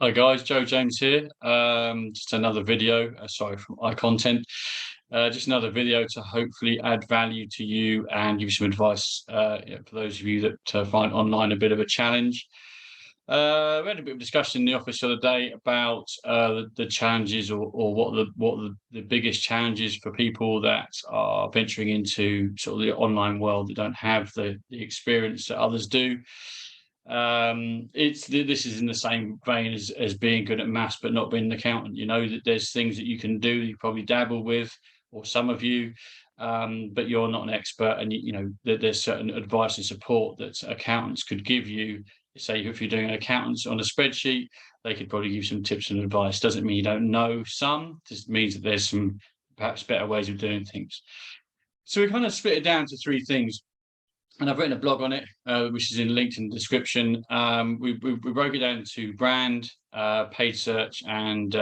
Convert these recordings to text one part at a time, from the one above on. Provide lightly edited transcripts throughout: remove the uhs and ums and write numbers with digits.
Hi guys, Joe James here. Just another video, sorry, from iContent. Just another video to hopefully add value to you and give you some advice for those of you that find online a bit of a challenge. We had a bit of discussion in the office the other day about the challenges or what the biggest challenges for people that are venturing into sort of the online world that don't have the experience that others do. This is in the same vein as being good at maths but not being an accountant. You know that there's things that you can do, you probably dabble with, or some of you, but you're not an expert, and you know that there's certain advice and support that accountants could give you. Say if you're doing an accountants on a spreadsheet, they could probably give you some tips and advice. Doesn't mean you don't know some, just means that there's some perhaps better ways of doing things. So we kind of split it down to three things, and I've written a blog on it, which is linked in the description. We broke it down to brand, paid search, and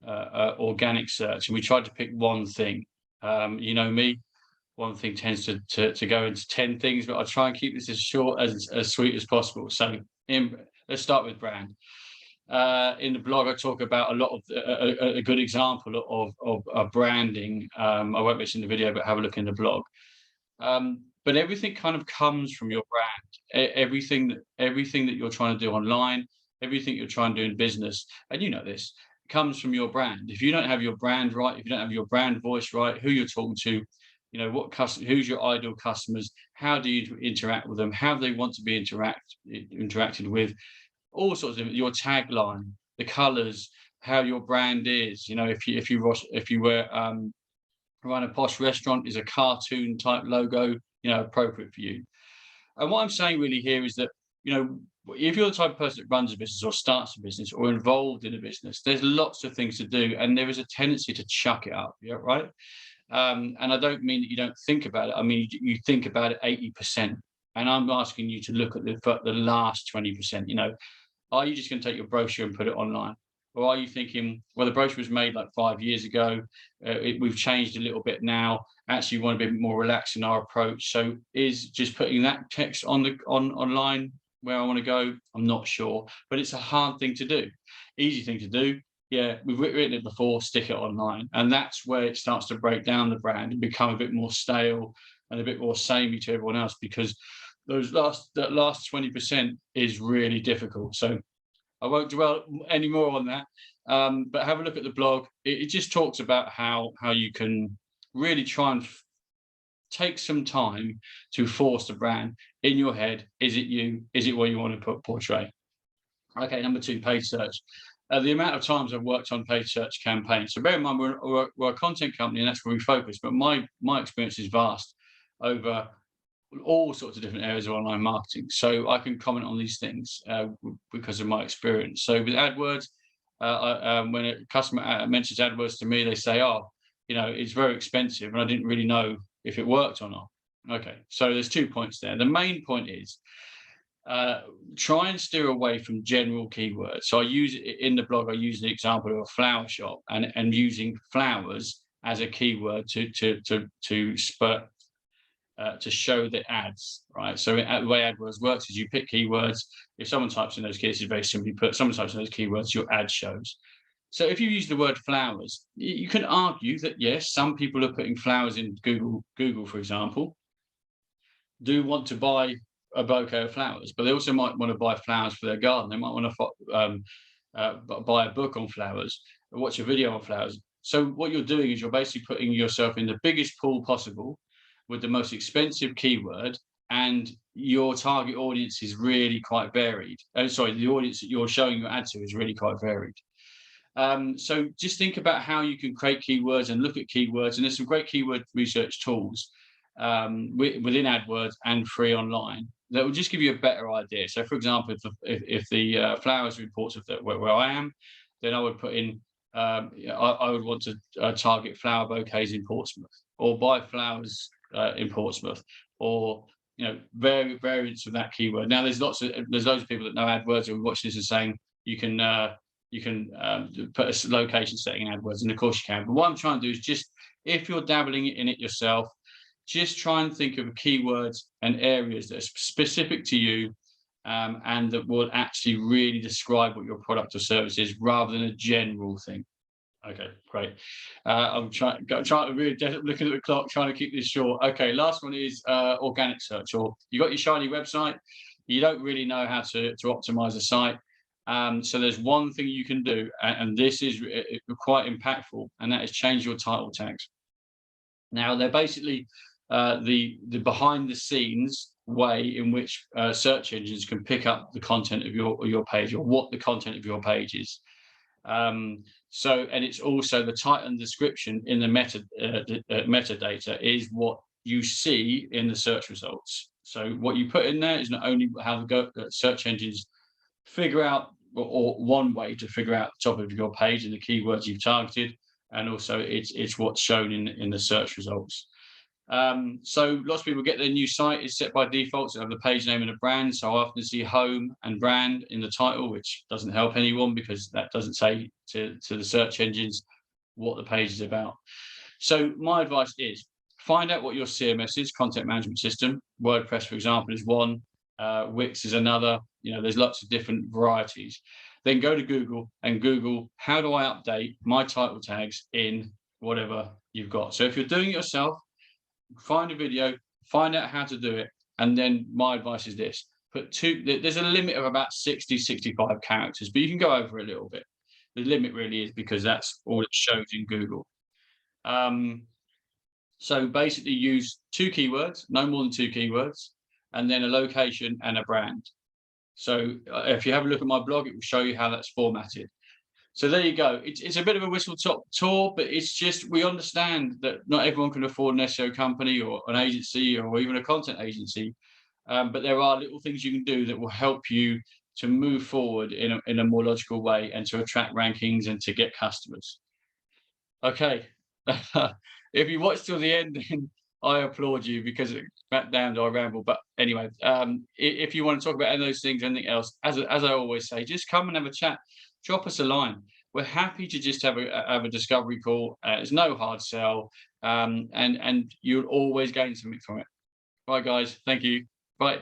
organic search, and we tried to pick one thing. You know me, one thing tends to go into 10 things, but I'll try and keep this as short as sweet as possible. So let's start with brand. In the blog, I talk about a lot of a good example of branding. I won't mention the video, but have a look in the blog. But everything kind of comes from your brand. Everything that you're trying to do online, everything you're trying to do in business, and you know this, comes from your brand. If you don't have your brand right, if you don't have your brand voice right, who you're talking to, you know who's your ideal customers, how do you interact with them, how they want to be interacted with, all sorts of your tagline, the colors, how your brand is. You know, if you were run a posh restaurant, is a cartoon type logo, you know, appropriate for you. And what I'm saying really here is that, you know, if you're the type of person that runs a business or starts a business or involved in a business, there's lots of things to do, and there is a tendency to chuck it up. Yeah, right. And I don't mean that you don't think about it. I mean you think about it 80%, and I'm asking you to look at the last 20%. You know, are you just going to take your brochure and put it online? Or are you thinking, well, the brochure was made like 5 years ago, we've changed a little bit now, actually we want to be more relaxed in our approach, so is just putting that text online where I want to go? I'm not sure, but it's a hard thing to do. Easy thing to do, yeah, we've written it before, stick it online. And that's where it starts to break down the brand and become a bit more stale and a bit more samey to everyone else, because that last 20% is really difficult. So I won't dwell any more on that, but have a look at the blog. It just talks about how you can really try and take some time to force the brand in your head. Is it you? Is it what you want to portray? Okay, number two, paid search. The amount of times I've worked on paid search campaigns. So bear in mind, we're a content company, and that's where we focus. But my experience is vast over all sorts of different areas of online marketing, so I can comment on these things because of my experience. So with AdWords, when a customer mentions AdWords to me, they say, "Oh, you know, it's very expensive," and I didn't really know if it worked or not. Okay, so there's 2 points there. The main point is try and steer away from general keywords. So I use in the blog. I use the example of a flower shop and using flowers as a keyword to spur to show the ads, right? So the way AdWords works is you pick keywords. If someone types in those keywords, it's very simply put, someone types in those keywords, your ad shows. So if you use the word flowers, you can argue that yes, some people are putting flowers in Google, for example, do want to buy a bouquet of flowers, but they also might want to buy flowers for their garden. They might want to buy a book on flowers, or watch a video on flowers. So what you're doing is you're basically putting yourself in the biggest pool possible with the most expensive keyword, and your target audience is really quite varied. The audience that you're showing your ad to is really quite varied. So just think about how you can create keywords and look at keywords, and there's some great keyword research tools within AdWords and free online that will just give you a better idea. So for example, if the flowers reports of where I am, then I would put in I would want to target flower bouquets in Portsmouth, or buy flowers in Portsmouth, or you know, variants of that keyword. Now there's loads of people that know AdWords who are watching this and saying you can put a location setting in AdWords, and of course you can. But what I'm trying to do is just, if you're dabbling in it yourself, just try and think of keywords and areas that are specific to you and that will actually really describe what your product or service is rather than a general thing. Okay, great. I'm trying to really looking at the clock, trying to keep this short. Okay, last one is organic search. Or you got your shiny website, you don't really know how to optimize a site. So there's one thing you can do, and this is quite impactful, and that is change your title tags. Now they're basically the behind the scenes way in which search engines can pick up the content of your page, or what the content of your page is. And it's also the title and description in the metadata is what you see in the search results. So what you put in there is not only how the search engines figure out, or one way to figure out the top of your page and the keywords you've targeted, and also it's what's shown in the search results. So lots of people get their new site is set by default to have the page name and a brand. So I often see home and brand in the title, which doesn't help anyone because that doesn't say to the search engines what the page is about. So my advice is find out what your CMS is, content management system. WordPress, for example, is one. Wix is another. There's lots of different varieties. Then go to Google and Google, how do I update my title tags in whatever you've got? So if you're doing it yourself, find a video, find out how to do it. And then my advice is this: there's a limit of about 60-65 characters, but you can go over a little bit. The limit really is because that's all it shows in Google. So basically use 2 keywords, no more than 2 keywords, and then a location and a brand. So if you have a look at my blog, it will show you how that's formatted. So there you go. It's a bit of a whistle-top tour, but it's just, we understand that not everyone can afford an SEO company or an agency or even a content agency. But there are little things you can do that will help you to move forward in a more logical way and to attract rankings and to get customers. Okay. If you watched till the end, then I applaud you, because back down I ramble. But anyway, if you want to talk about any of those things, anything else, as I always say, just come and have a chat. Drop us a line. We're happy to just have a discovery call. It's no hard sell, and you'll always gain something from it. Bye, guys. Thank you. Bye.